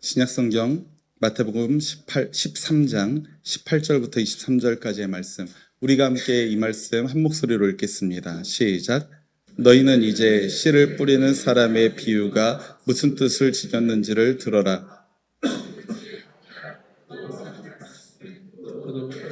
신약성경 마태복음 13장 18절부터 23절까지의 말씀, 우리가 함께 이 말씀 한 목소리로 읽겠습니다. 시작. 너희는 이제 씨를 뿌리는 사람의 비유가 무슨 뜻을 지녔는지를 들어라.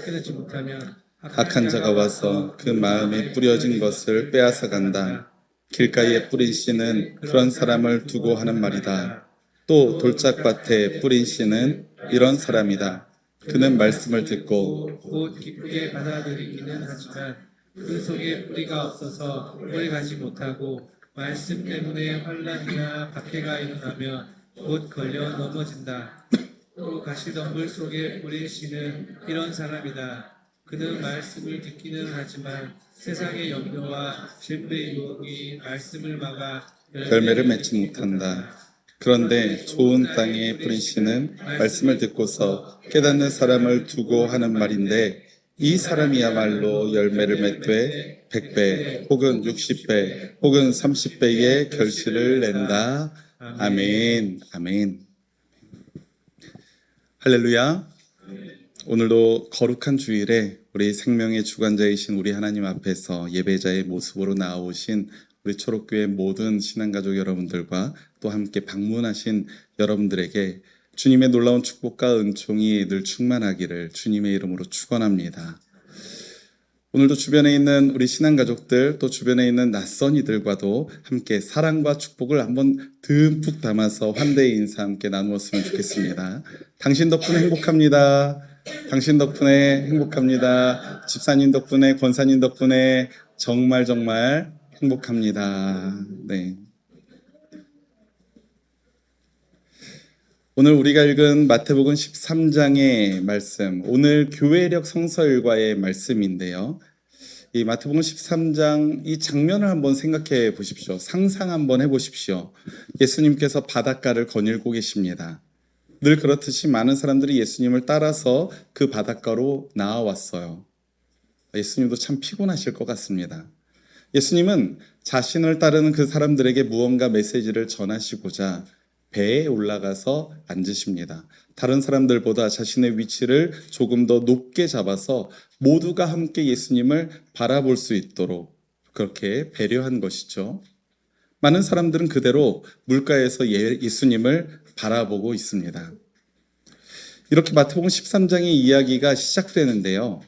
깨닫지 못하면 악한 자가 와서 그 마음에 뿌려진 것을 빼앗아 간다. 길가에 뿌린 씨는 그런 사람을 두고 하는 말이다. 또 돌짝밭에 뿌린 씨는 이런 사람이다. 그는 말씀을 듣고 곧 기쁘게 받아들이기는 하지만 그 속에 뿌리가 없어서 오래가지 못하고 말씀 때문에 환난이나 박해가 일어나면 곧 걸려 넘어진다. 또 가시덤불 속에 뿌린 씨는 이런 사람이다. 그는 말씀을 듣기는 하지만 세상의 염려와 질투의 유혹이 말씀을 막아 열매를 맺지 못한다. 그런데 좋은 땅에 뿌린 씨는 말씀을 듣고서 깨닫는 사람을 두고 하는 말인데, 이 사람이야말로 열매를 맺되 100배 혹은 60배 혹은 30배의 결실을 낸다. 아멘. 아멘. 할렐루야. 오늘도 거룩한 주일에 우리 생명의 주관자이신 우리 하나님 앞에서 예배자의 모습으로 나오신 우리 초록교회 모든 신앙가족 여러분들과 또 함께 방문하신 여러분들에게 주님의 놀라운 축복과 은총이 늘 충만하기를 주님의 이름으로 축원합니다. 오늘도 주변에 있는 우리 신앙가족들, 또 주변에 있는 낯선 이들과도 함께 사랑과 축복을 한번 듬뿍 담아서 환대의 인사 함께 나누었으면 좋겠습니다. 당신 덕분에 행복합니다. 당신 덕분에 행복합니다. 집사님 덕분에, 권사님 덕분에 정말 행복합니다. 네. 오늘 우리가 읽은 마태복음 13장의 말씀, 오늘 교회력 성서일과의 말씀인데요. 이 마태복음 13장 이 장면을 한번 생각해 보십시오. 상상 한번 해보십시오. 예수님께서 바닷가를 거닐고 계십니다. 늘 그렇듯이 많은 사람들이 예수님을 따라서 그 바닷가로 나와왔어요. 예수님도 참 피곤하실 것 같습니다. 예수님은 자신을 따르는 그 사람들에게 무언가 메시지를 전하시고자 배에 올라가서 앉으십니다. 다른 사람들보다 자신의 위치를 조금 더 높게 잡아서 모두가 함께 예수님을 바라볼 수 있도록 그렇게 배려한 것이죠. 많은 사람들은 그대로 물가에서 예수님을 바라보고 있습니다. 이렇게 마태복음 13장의 이야기가 시작되는데요.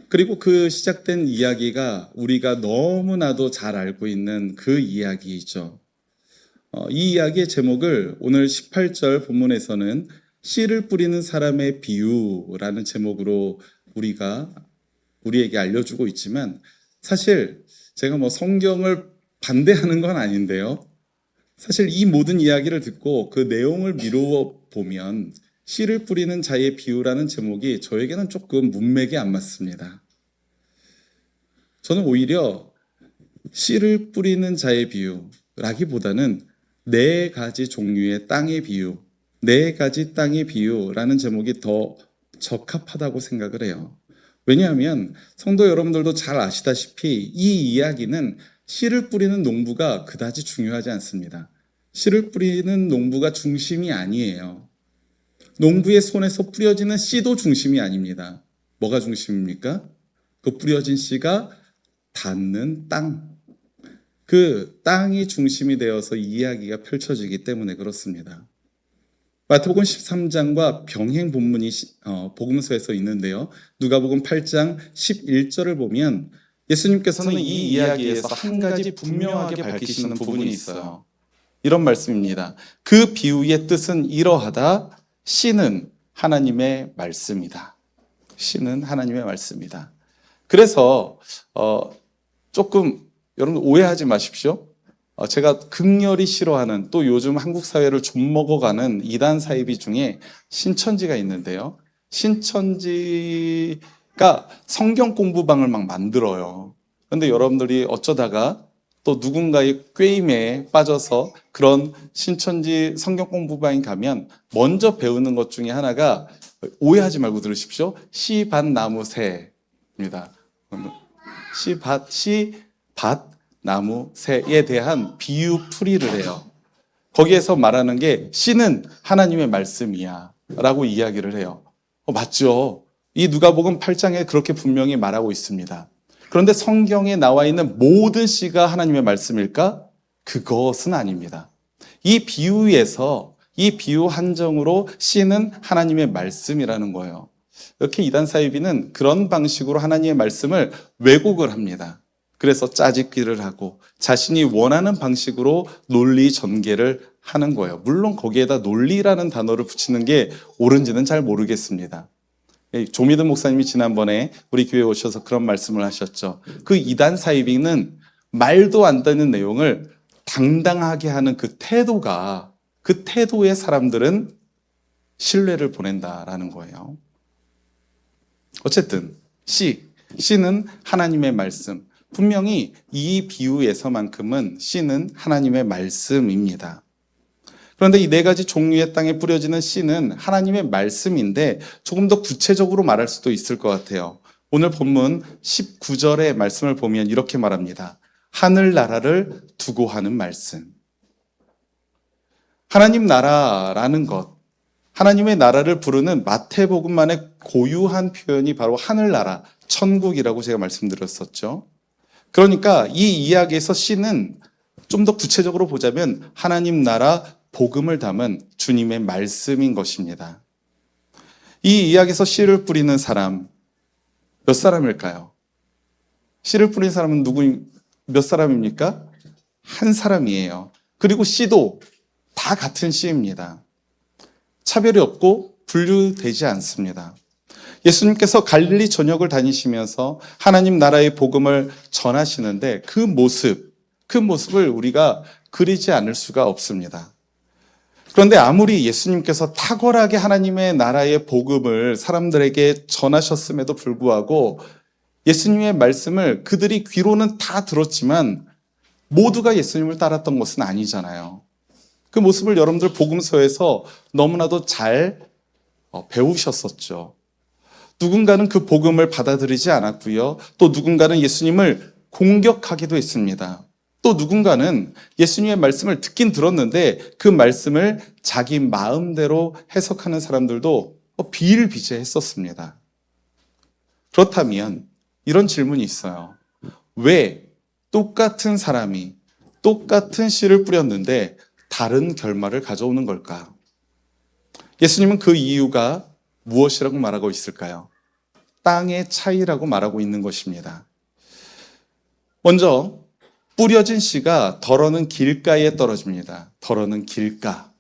그리고 그 시작된 이야기가 우리가 너무나도 잘 알고 있는 그 이야기이죠. 이 이야기의 제목을 오늘 18절 본문에서는 씨를 뿌리는 사람의 비유라는 제목으로 우리에게 알려주고 있지만, 사실 제가 성경을 반대하는 건 아닌데요. 사실 이 모든 이야기를 듣고 그 내용을 미루어 보면 씨를 뿌리는 자의 비유라는 제목이 저에게는 조금 문맥이 안 맞습니다. 저는 오히려 씨를 뿌리는 자의 비유라기보다는 네 가지 종류의 땅의 비유, 네 가지 땅의 비유라는 제목이 더 적합하다고 생각을 해요. 왜냐하면 성도 여러분들도 잘 아시다시피 이 이야기는 씨를 뿌리는 농부가 그다지 중요하지 않습니다. 씨를 뿌리는 농부가 중심이 아니에요. 농부의 손에서 뿌려지는 씨도 중심이 아닙니다. 뭐가 중심입니까? 그 뿌려진 씨가 닿는 땅. 그 땅이 중심이 되어서 이야기가 펼쳐지기 때문에 그렇습니다. 마태복음 13장과 병행 본문이 복음서에서 있는데요. 누가복음 8장 11절을 보면 예수님께서는 이 이야기에서 한 가지 분명하게 밝히시는 부분이 있어요. 이런 말씀입니다. 그 비유의 뜻은 이러하다. 씨는 하나님의 말씀이다. 씨는 하나님의 말씀이다. 그래서 조금 여러분 오해하지 마십시오. 제가 극렬히 싫어하는, 또 요즘 한국 사회를 좀 먹어가는 이단 사이비 중에 신천지가 있는데요. 신천지가 성경 공부방을 막 만들어요. 그런데 여러분들이 어쩌다가 또 누군가의 꾀임에 빠져서 그런 신천지 성경 공부방에 가면 먼저 배우는 것 중에 하나가, 오해하지 말고 들으십시오, 씨밭나무새입니다. 씨밭 나무 새에 대한 비유 풀이를 해요. 거기에서 말하는 게 씨는 하나님의 말씀이야 라고 이야기를 해요. 맞죠? 이 누가복음 8장에 그렇게 분명히 말하고 있습니다. 그런데 성경에 나와 있는 모든 씨가 하나님의 말씀일까? 그것은 아닙니다. 이 비유에서 이 비유 한정으로 씨는 하나님의 말씀이라는 거예요. 이렇게 이단 사이비는 그런 방식으로 하나님의 말씀을 왜곡을 합니다. 그래서 짜집기를 하고 자신이 원하는 방식으로 논리 전개를 하는 거예요. 물론 거기에다 논리라는 단어를 붙이는 게 옳은지는 잘 모르겠습니다. 조미든 목사님이 지난번에 우리 교회에 오셔서 그런 말씀을 하셨죠. 그 이단 사이비는 말도 안 되는 내용을 당당하게 하는 그 태도가, 그 태도의 사람들은 신뢰를 보낸다라는 거예요. 어쨌든 씨는 하나님의 말씀. 분명히 이 비유에서만큼은 씨는 하나님의 말씀입니다. 그런데 이 네 가지 종류의 땅에 뿌려지는 씨는 하나님의 말씀인데 조금 더 구체적으로 말할 수도 있을 것 같아요. 오늘 본문 19절의 말씀을 보면 이렇게 말합니다. 하늘나라를 두고 하는 말씀. 하나님 나라라는 것, 하나님의 나라를 부르는 마태복음만의 고유한 표현이 바로 하늘나라, 천국이라고 제가 말씀드렸었죠. 그러니까 이 이야기에서 씨는 좀 더 구체적으로 보자면 하나님 나라 복음을 담은 주님의 말씀인 것입니다. 이 이야기에서 씨를 뿌리는 사람, 몇 사람일까요? 씨를 뿌린 사람은 몇 사람입니까? 한 사람이에요. 그리고 씨도 다 같은 씨입니다. 차별이 없고 분류되지 않습니다. 예수님께서 갈릴리 전역을 다니시면서 하나님 나라의 복음을 전하시는데 그 모습을 우리가 그리지 않을 수가 없습니다. 그런데 아무리 예수님께서 탁월하게 하나님의 나라의 복음을 사람들에게 전하셨음에도 불구하고 예수님의 말씀을 그들이 귀로는 다 들었지만 모두가 예수님을 따랐던 것은 아니잖아요. 그 모습을 여러분들 복음서에서 너무나도 잘 배우셨었죠. 누군가는 그 복음을 받아들이지 않았고요. 또 누군가는 예수님을 공격하기도 했습니다. 또 누군가는 예수님의 말씀을 듣긴 들었는데 그 말씀을 자기 마음대로 해석하는 사람들도 비일비재했었습니다. 그렇다면 이런 질문이 있어요. 왜 똑같은 사람이 똑같은 씨를 뿌렸는데 다른 결말을 가져오는 걸까? 예수님은 그 이유가 무엇이라고 말하고 있을까요? 땅의 차이라고 말하고 있는 것입니다. 먼저 뿌려진 씨가 덜어는 길가에 떨어집니다. 덜어는 길가.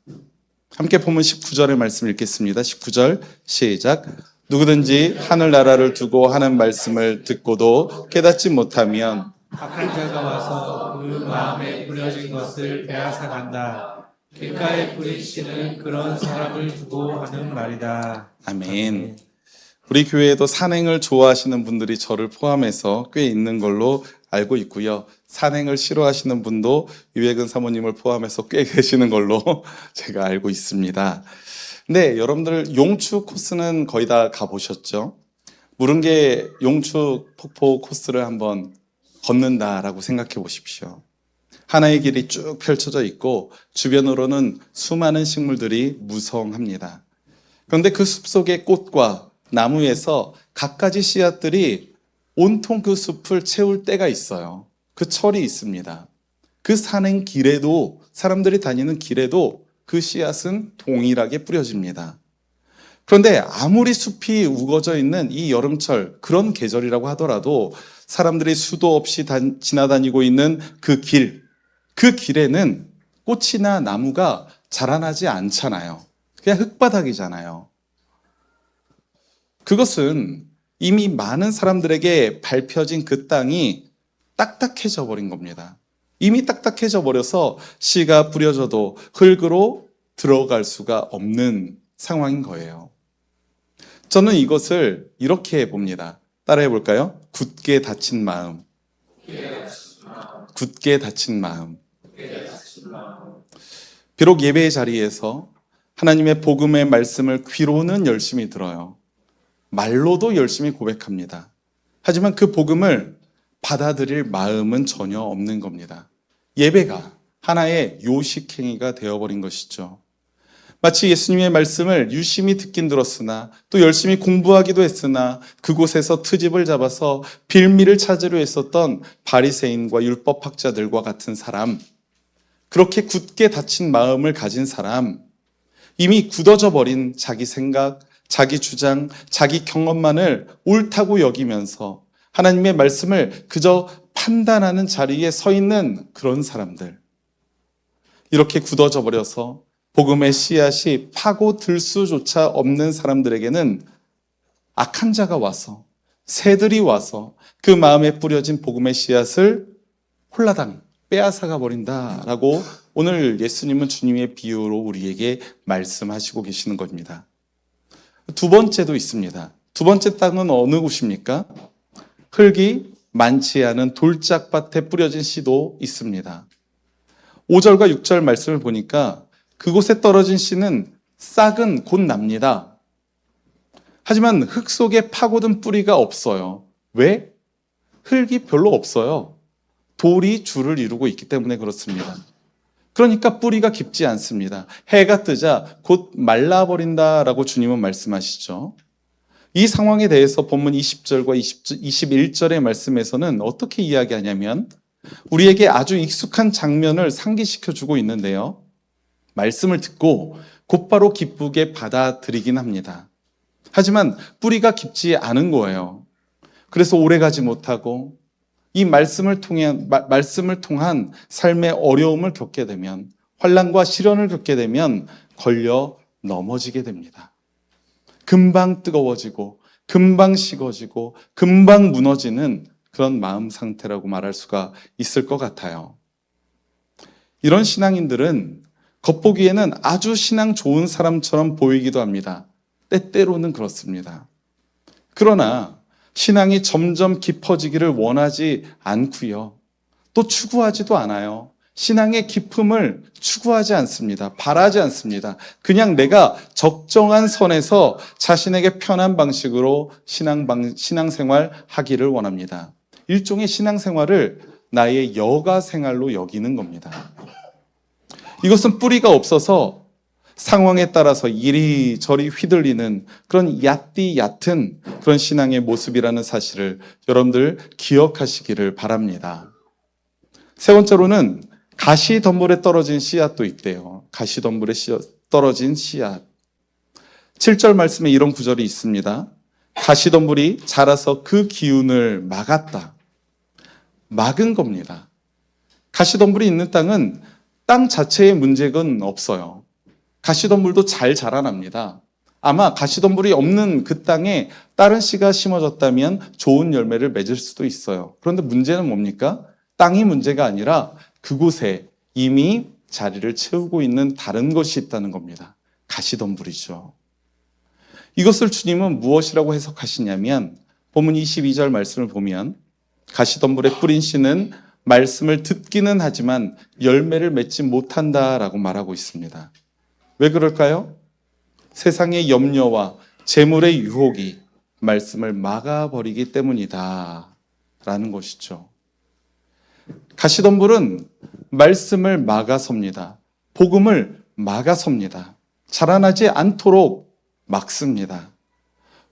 함께 보면 19절의 말씀 읽겠습니다. 19절 시작. 누구든지 하늘나라를 두고 하는 말씀을 듣고도 깨닫지 못하면 악한 자가 와서 그 마음에 뿌려진 것을 빼앗아 간다. 길가에 뿌린 씨는 그런 사람을 두고 하는 말이다. 아멘. 우리 교회에도 산행을 좋아하시는 분들이 저를 포함해서 꽤 있는 걸로 알고 있고요. 산행을 싫어하시는 분도 유해근 사모님을 포함해서 꽤 계시는 걸로 제가 알고 있습니다. 근데 여러분들 용추 코스는 거의 다 가보셨죠? 무릉계 용추 폭포 코스를 한번 걷는다라고 생각해 보십시오. 하나의 길이 쭉 펼쳐져 있고 주변으로는 수많은 식물들이 무성합니다. 그런데 그 숲속의 꽃과 나무에서 갖가지 씨앗들이 온통 그 숲을 채울 때가 있어요. 그 철이 있습니다. 그 산행 길에도, 사람들이 다니는 길에도 그 씨앗은 동일하게 뿌려집니다. 그런데 아무리 숲이 우거져 있는 이 여름철, 그런 계절이라고 하더라도 사람들이 수도 없이 지나다니고 있는 그 길에는 꽃이나 나무가 자라나지 않잖아요. 그냥 흙바닥이잖아요. 그것은 이미 많은 사람들에게 밟혀진 그 땅이 딱딱해져 버린 겁니다. 이미 딱딱해져 버려서 씨가 뿌려져도 흙으로 들어갈 수가 없는 상황인 거예요. 저는 이것을 이렇게 봅니다. 따라해 볼까요? 굳게 닫힌 마음. 굳게 닫힌 마음. 비록 예배의 자리에서 하나님의 복음의 말씀을 귀로는 열심히 들어요. 말로도 열심히 고백합니다. 하지만 그 복음을 받아들일 마음은 전혀 없는 겁니다. 예배가, 하나의 요식행위가 되어버린 것이죠. 마치 예수님의 말씀을 유심히 듣긴 들었으나 또 열심히 공부하기도 했으나 그곳에서 트집을 잡아서 빌미를 찾으려 했었던 바리새인과 율법학자들과 같은 사람, 그렇게 굳게 닫힌 마음을 가진 사람, 이미 굳어져 버린 자기 생각, 자기 주장, 자기 경험만을 옳다고 여기면서 하나님의 말씀을 그저 판단하는 자리에 서 있는 그런 사람들, 이렇게 굳어져 버려서 복음의 씨앗이 파고들 수조차 없는 사람들에게는 악한 자가 와서, 새들이 와서 그 마음에 뿌려진 복음의 씨앗을 홀라당 빼앗아가 버린다라고 오늘 예수님은 주님의 비유로 우리에게 말씀하시고 계시는 겁니다. 두 번째도 있습니다. 두 번째 땅은 어느 곳입니까? 흙이 많지 않은 돌짝밭에 뿌려진 씨도 있습니다. 5절과 6절 말씀을 보니까 그곳에 떨어진 씨는 싹은 곧 납니다. 하지만 흙 속에 파고든 뿌리가 없어요. 왜? 흙이 별로 없어요. 돌이 줄을 이루고 있기 때문에 그렇습니다. 그러니까 뿌리가 깊지 않습니다. 해가 뜨자 곧 말라버린다라고 주님은 말씀하시죠. 이 상황에 대해서 본문 20절과 21절의 말씀에서는 어떻게 이야기하냐면 우리에게 아주 익숙한 장면을 상기시켜주고 있는데요. 말씀을 듣고 곧바로 기쁘게 받아들이긴 합니다. 하지만 뿌리가 깊지 않은 거예요. 그래서 오래가지 못하고 이 말씀을 통한 삶의 어려움을 겪게 되면, 환난과 시련을 겪게 되면 걸려 넘어지게 됩니다. 금방 뜨거워지고 금방 식어지고 금방 무너지는 그런 마음 상태라고 말할 수가 있을 것 같아요. 이런 신앙인들은 겉보기에는 아주 신앙 좋은 사람처럼 보이기도 합니다. 때때로는 그렇습니다. 그러나 신앙이 점점 깊어지기를 원하지 않고요. 또 추구하지도 않아요. 신앙의 깊음을 추구하지 않습니다. 바라지 않습니다. 그냥 내가 적정한 선에서 자신에게 편한 방식으로 신앙생활 하기를 원합니다. 일종의 신앙생활을 나의 여가 생활로 여기는 겁니다. 이것은 뿌리가 없어서 상황에 따라서 이리저리 휘둘리는 그런 얕은 그런 신앙의 모습이라는 사실을 여러분들 기억하시기를 바랍니다. 세 번째로는 가시덤불에 떨어진 씨앗도 있대요. 가시덤불에 떨어진 씨앗. 7절 말씀에 이런 구절이 있습니다. 가시덤불이 자라서 그 기운을 막았다. 막은 겁니다. 가시덤불이 있는 땅은 땅 자체에 문제가 없어요. 가시덤불도 잘 자라납니다. 아마 가시덤불이 없는 그 땅에 다른 씨가 심어졌다면 좋은 열매를 맺을 수도 있어요. 그런데 문제는 뭡니까? 땅이 문제가 아니라 그곳에 이미 자리를 채우고 있는 다른 것이 있다는 겁니다. 가시덤불이죠. 이것을 주님은 무엇이라고 해석하시냐면 본문 22절 말씀을 보면 가시덤불에 뿌린 씨는 말씀을 듣기는 하지만 열매를 맺지 못한다라고 말하고 있습니다. 왜 그럴까요? 세상의 염려와 재물의 유혹이 말씀을 막아버리기 때문이다 라는 것이죠. 가시덤불은 말씀을 막아섭니다. 복음을 막아섭니다. 자라나지 않도록 막습니다.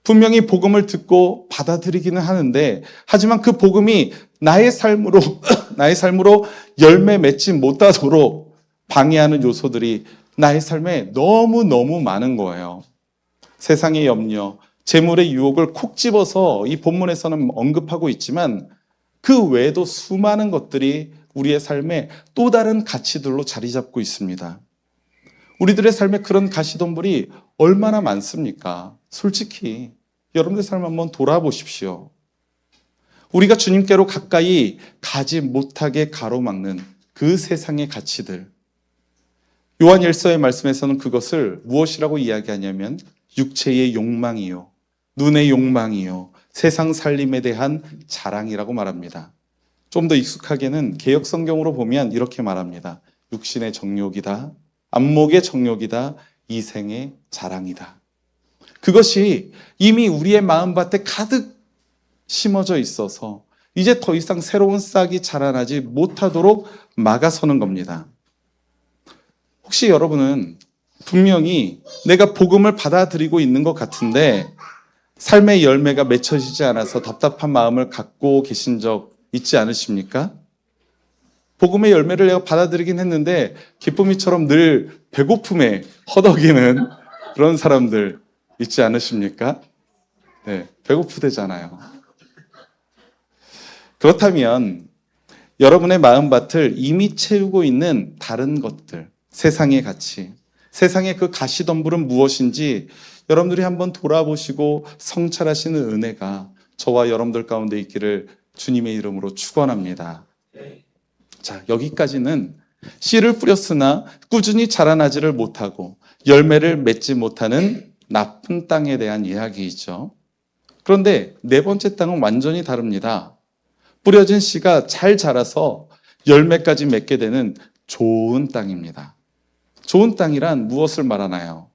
분명히 복음을 듣고 받아들이기는 하는데, 하지만 그 복음이 나의 삶으로 열매 맺지 못하도록 방해하는 요소들이 나의 삶에 너무너무 많은 거예요. 세상의 염려, 재물의 유혹을 콕 집어서 이 본문에서는 언급하고 있지만 그 외에도 수많은 것들이 우리의 삶에 또 다른 가치들로 자리 잡고 있습니다. 우리들의 삶에 그런 가시덤불이 얼마나 많습니까? 솔직히 여러분들 삶 한번 돌아보십시오. 우리가 주님께로 가까이 가지 못하게 가로막는 그 세상의 가치들. 요한 1서의 말씀에서는 그것을 무엇이라고 이야기하냐면 육체의 욕망이요, 눈의 욕망이요, 세상 살림에 대한 자랑이라고 말합니다. 좀 더 익숙하게는 개역 성경으로 보면 이렇게 말합니다. 육신의 정욕이다, 안목의 정욕이다, 이생의 자랑이다. 그것이 이미 우리의 마음밭에 가득 심어져 있어서 이제 더 이상 새로운 싹이 자라나지 못하도록 막아서는 겁니다. 혹시 여러분은 분명히 내가 복음을 받아들이고 있는 것 같은데 삶의 열매가 맺혀지지 않아서 답답한 마음을 갖고 계신 적 있지 않으십니까? 복음의 열매를 내가 받아들이긴 했는데 기쁨이처럼 늘 배고픔에 허덕이는 그런 사람들 있지 않으십니까? 네, 배고프대잖아요. 그렇다면 여러분의 마음밭을 이미 채우고 있는 다른 것들, 세상의 가치, 세상의 그 가시덤불은 무엇인지 여러분들이 한번 돌아보시고 성찰하시는 은혜가 저와 여러분들 가운데 있기를 주님의 이름으로 축원합니다. 자, 여기까지는 씨를 뿌렸으나 꾸준히 자라나지를 못하고 열매를 맺지 못하는 나쁜 땅에 대한 이야기이죠. 그런데 네 번째 땅은 완전히 다릅니다. 뿌려진 씨가 잘 자라서 열매까지 맺게 되는 좋은 땅입니다. 좋은 땅이란 무엇을 말하나요?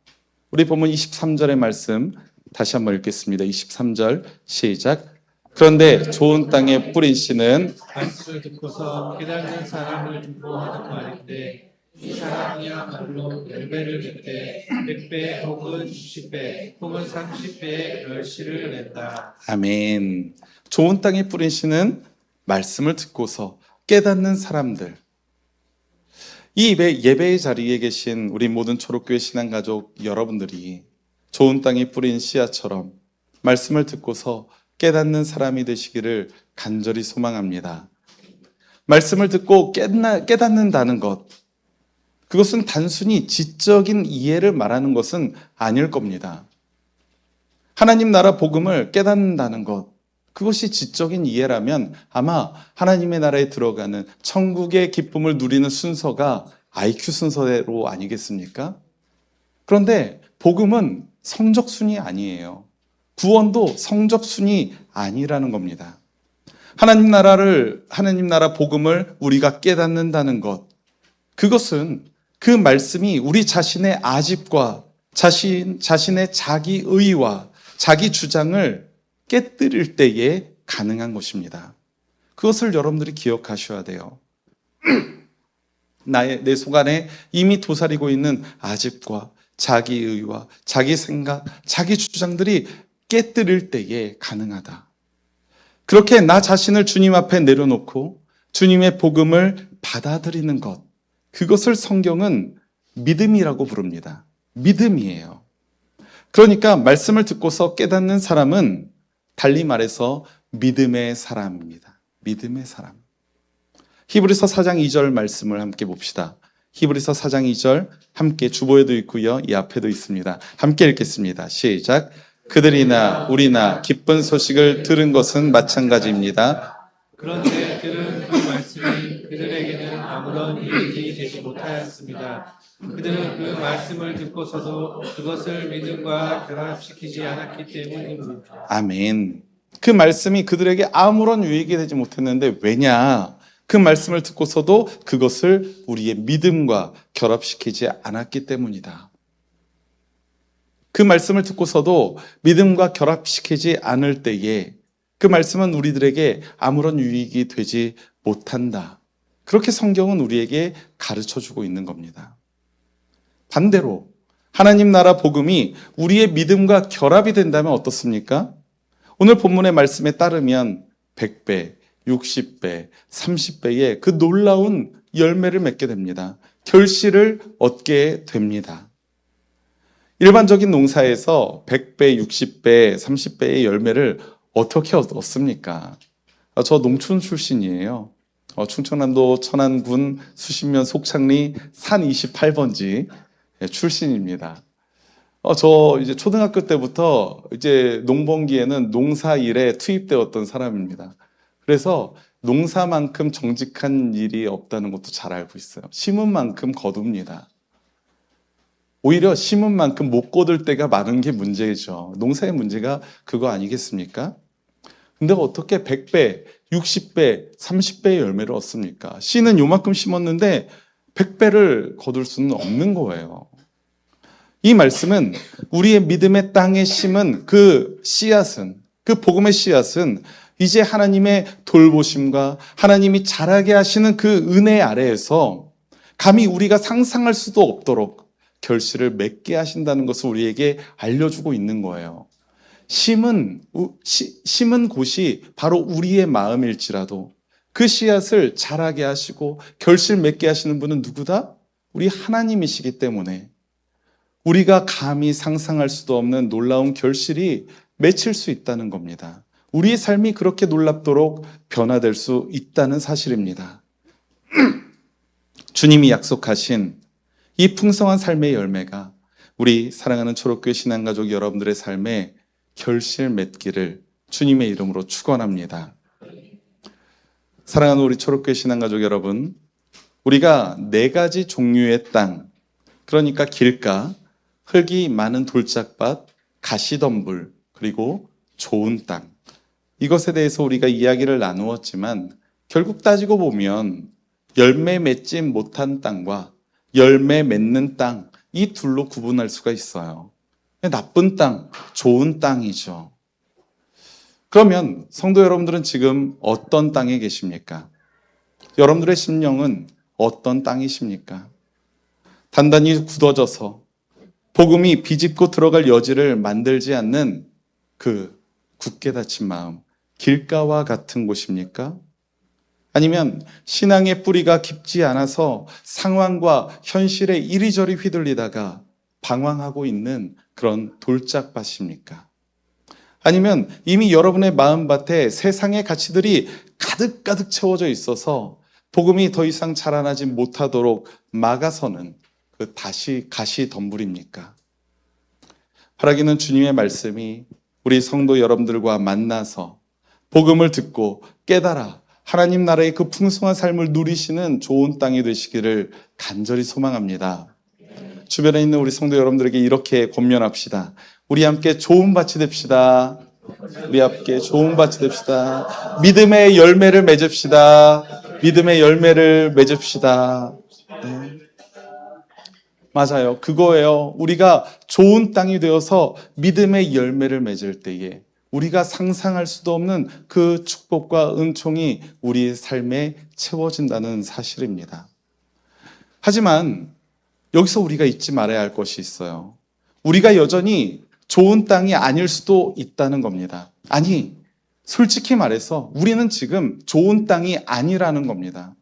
우리 본문 23절의 말씀 다시 한번 읽겠습니다. 23절 시작. 그런데 좋은 땅에 뿌린 씨는 말씀을 듣고서 깨닫는 사람을 두고 하는 말인데 이 사람이야말로 열매를 맺되 100배 혹은 60배 혹은 30배의 결실을 낸다. 아멘. 좋은 땅에 뿌린 씨는 말씀을 듣고서 깨닫는 사람들. 이 예배의 자리에 계신 우리 모든 초록교회 신앙가족 여러분들이 좋은 땅에 뿌린 씨앗처럼 말씀을 듣고서 깨닫는 사람이 되시기를 간절히 소망합니다. 말씀을 듣고 깨닫는다는 것, 그것은 단순히 지적인 이해를 말하는 것은 아닐 겁니다. 하나님 나라 복음을 깨닫는다는 것, 그것이 지적인 이해라면 아마 하나님의 나라에 들어가는 천국의 기쁨을 누리는 순서가 IQ 순서대로 아니겠습니까? 그런데 복음은 성적순이 아니에요. 구원도 성적순이 아니라는 겁니다. 하나님 나라 복음을 우리가 깨닫는다는 것, 그것은 그 말씀이 우리 자신의 아집과 자신의 자기 의와 자기 주장을 깨뜨릴 때에 가능한 것입니다. 그것을 여러분들이 기억하셔야 돼요. 내 속 안에 이미 도사리고 있는 아집과 자기 의와 자기 생각, 자기 주장들이 깨뜨릴 때에 가능하다. 그렇게 나 자신을 주님 앞에 내려놓고 주님의 복음을 받아들이는 것, 그것을 성경은 믿음이라고 부릅니다. 믿음이에요. 그러니까 말씀을 듣고서 깨닫는 사람은 달리 말해서 믿음의 사람입니다. 믿음의 사람. 히브리서 4장 2절 말씀을 함께 봅시다. 히브리서 4장 2절 함께 주보에도 있고요. 이 앞에도 있습니다. 함께 읽겠습니다. 시작. 그들이나 우리나 기쁜 소식을 들은 것은 마찬가지입니다. 그런데 들은 그 말씀이 그들에게는 아무런 이익이 되지 못하였습니다. 그들은 그 말씀을 듣고서도 그것을 믿음과 결합시키지 않았기 때문입니다. 아멘. 그 말씀이 그들에게 아무런 유익이 되지 못했는데 왜냐? 그 말씀을 듣고서도 그것을 우리의 믿음과 결합시키지 않았기 때문이다. 그 말씀을 듣고서도 믿음과 결합시키지 않을 때에 그 말씀은 우리들에게 아무런 유익이 되지 못한다. 그렇게 성경은 우리에게 가르쳐주고 있는 겁니다. 반대로 하나님 나라 복음이 우리의 믿음과 결합이 된다면 어떻습니까? 오늘 본문의 말씀에 따르면 100배, 60배, 30배의 그 놀라운 열매를 맺게 됩니다. 결실을 얻게 됩니다. 일반적인 농사에서 100배, 60배, 30배의 열매를 어떻게 얻습니까? 저 농촌 출신이에요. 충청남도 천안군 수신면 속창리 산 28번지 출신입니다. 저 이제 초등학교 때부터 이제 농번기에는 농사일에 투입되었던 사람입니다. 그래서 농사만큼 정직한 일이 없다는 것도 잘 알고 있어요. 심은 만큼 거둡니다. 오히려 심은 만큼 못 거둘 때가 많은 게 문제죠. 농사의 문제가 그거 아니겠습니까? 근데 어떻게 100배, 60배, 30배의 열매를 얻습니까? 씨는 요만큼 심었는데 100배를 거둘 수는 없는 거예요. 이 말씀은 우리의 믿음의 땅에 심은 그 씨앗은, 그 복음의 씨앗은 이제 하나님의 돌보심과 하나님이 자라게 하시는 그 은혜 아래에서 감히 우리가 상상할 수도 없도록 결실을 맺게 하신다는 것을 우리에게 알려주고 있는 거예요. 심은 곳이 바로 우리의 마음일지라도 그 씨앗을 자라게 하시고 결실 맺게 하시는 분은 누구다? 우리 하나님이시기 때문에 우리가 감히 상상할 수도 없는 놀라운 결실이 맺힐 수 있다는 겁니다. 우리의 삶이 그렇게 놀랍도록 변화될 수 있다는 사실입니다. 주님이 약속하신 이 풍성한 삶의 열매가 우리 사랑하는 초록교회 신앙가족 여러분들의 삶에 결실 맺기를 주님의 이름으로 축원합니다. 사랑하는 우리 초록교회 신앙가족 여러분, 우리가 4가지 종류의 땅, 그러니까 길가, 흙이 많은 돌짝밭, 가시덤불, 그리고 좋은 땅, 이것에 대해서 우리가 이야기를 나누었지만 결국 따지고 보면 열매 맺지 못한 땅과 열매 맺는 땅, 이 둘로 구분할 수가 있어요. 나쁜 땅, 좋은 땅이죠. 그러면 성도 여러분들은 지금 어떤 땅에 계십니까? 여러분들의 심령은 어떤 땅이십니까? 단단히 굳어져서 복음이 비집고 들어갈 여지를 만들지 않는 그 굳게 닫힌 마음, 길가와 같은 곳입니까? 아니면 신앙의 뿌리가 깊지 않아서 상황과 현실에 이리저리 휘둘리다가 방황하고 있는 그런 돌짝밭입니까? 아니면 이미 여러분의 마음밭에 세상의 가치들이 가득가득 채워져 있어서 복음이 더 이상 자라나지 못하도록 막아서는 그 가시덤불입니까? 바라기는 주님의 말씀이 우리 성도 여러분들과 만나서 복음을 듣고 깨달아 하나님 나라의 그 풍성한 삶을 누리시는 좋은 땅이 되시기를 간절히 소망합니다. 주변에 있는 우리 성도 여러분들에게 이렇게 권면합시다. 우리 함께 좋은 밭이 됩시다. 우리 함께 좋은 밭이 됩시다. 믿음의 열매를 맺읍시다. 믿음의 열매를 맺읍시다. 네. 맞아요. 그거예요. 우리가 좋은 땅이 되어서 믿음의 열매를 맺을 때에 우리가 상상할 수도 없는 그 축복과 은총이 우리의 삶에 채워진다는 사실입니다. 하지만 여기서 우리가 잊지 말아야 할 것이 있어요. 우리가 여전히 좋은 땅이 아닐 수도 있다는 겁니다. 아니, 솔직히 말해서 우리는 지금 좋은 땅이 아니라는 겁니다.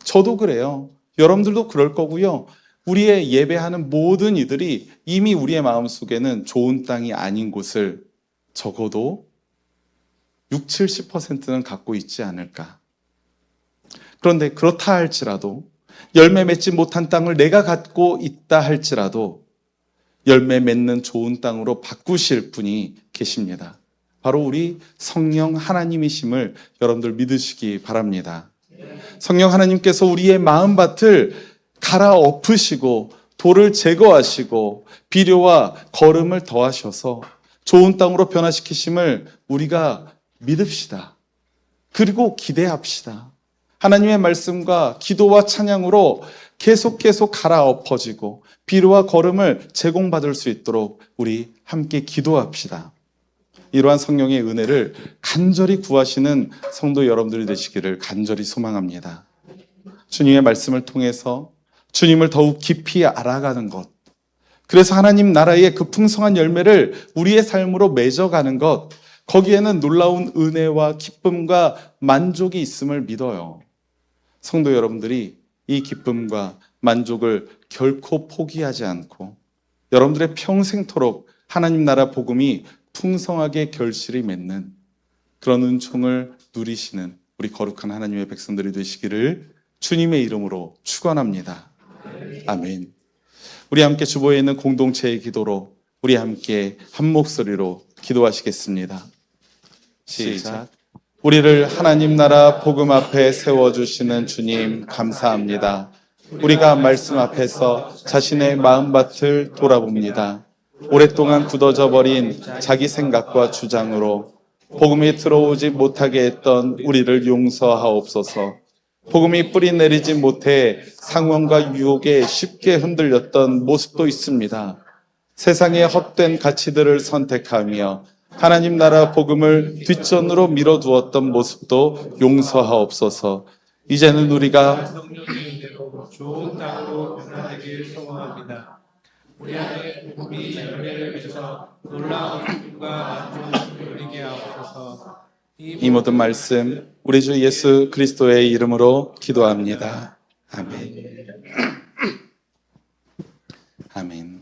저도 그래요. 여러분들도 그럴 거고요. 우리의 예배하는 모든 이들이 이미 우리의 마음속에는 좋은 땅이 아닌 곳을 적어도 60, 70%는 갖고 있지 않을까. 그런데 그렇다 할지라도 열매 맺지 못한 땅을 내가 갖고 있다 할지라도 열매 맺는 좋은 땅으로 바꾸실 분이 계십니다. 바로 우리 성령 하나님이심을 여러분들 믿으시기 바랍니다. 성령 하나님께서 우리의 마음밭을 갈아엎으시고 돌을 제거하시고 비료와 거름을 더하셔서 좋은 땅으로 변화시키심을 우리가 믿읍시다. 그리고 기대합시다. 하나님의 말씀과 기도와 찬양으로 계속 갈아엎어지고 비료와 거름을 제공받을 수 있도록 우리 함께 기도합시다. 이러한 성령의 은혜를 간절히 구하시는 성도 여러분들이 되시기를 간절히 소망합니다. 주님의 말씀을 통해서 주님을 더욱 깊이 알아가는 것, 그래서 하나님 나라의 그 풍성한 열매를 우리의 삶으로 맺어가는 것, 거기에는 놀라운 은혜와 기쁨과 만족이 있음을 믿어요. 성도 여러분들이 이 기쁨과 만족을 결코 포기하지 않고 여러분들의 평생토록 하나님 나라 복음이 풍성하게 결실이 맺는 그런 은총을 누리시는 우리 거룩한 하나님의 백성들이 되시기를 주님의 이름으로 축원합니다. 아멘. 우리 함께 주보에 있는 공동체의 기도로 우리 함께 한 목소리로 기도하시겠습니다. 시작. 우리를 하나님 나라 복음 앞에 세워주시는 주님 감사합니다. 우리가 말씀 앞에서 자신의 마음밭을 돌아봅니다. 오랫동안 굳어져 버린 자기 생각과 주장으로 복음이 들어오지 못하게 했던 우리를 용서하옵소서. 복음이 뿌리 내리지 못해 상황과 유혹에 쉽게 흔들렸던 모습도 있습니다. 세상의 헛된 가치들을 선택하며 하나님 나라 복음을 뒷전으로 밀어두었던 모습도 용서하옵소서. 이제는 우리가 성령의 은혜로 좋은 땅으로 변화되길 소망합니다. 우리 안에 복음이 열매를 맺어 놀라운 기쁨과 만족을 누리게 하옵소서. 이 모든 말씀 우리 주 예수 그리스도의 이름으로 기도합니다. 아멘. 아멘.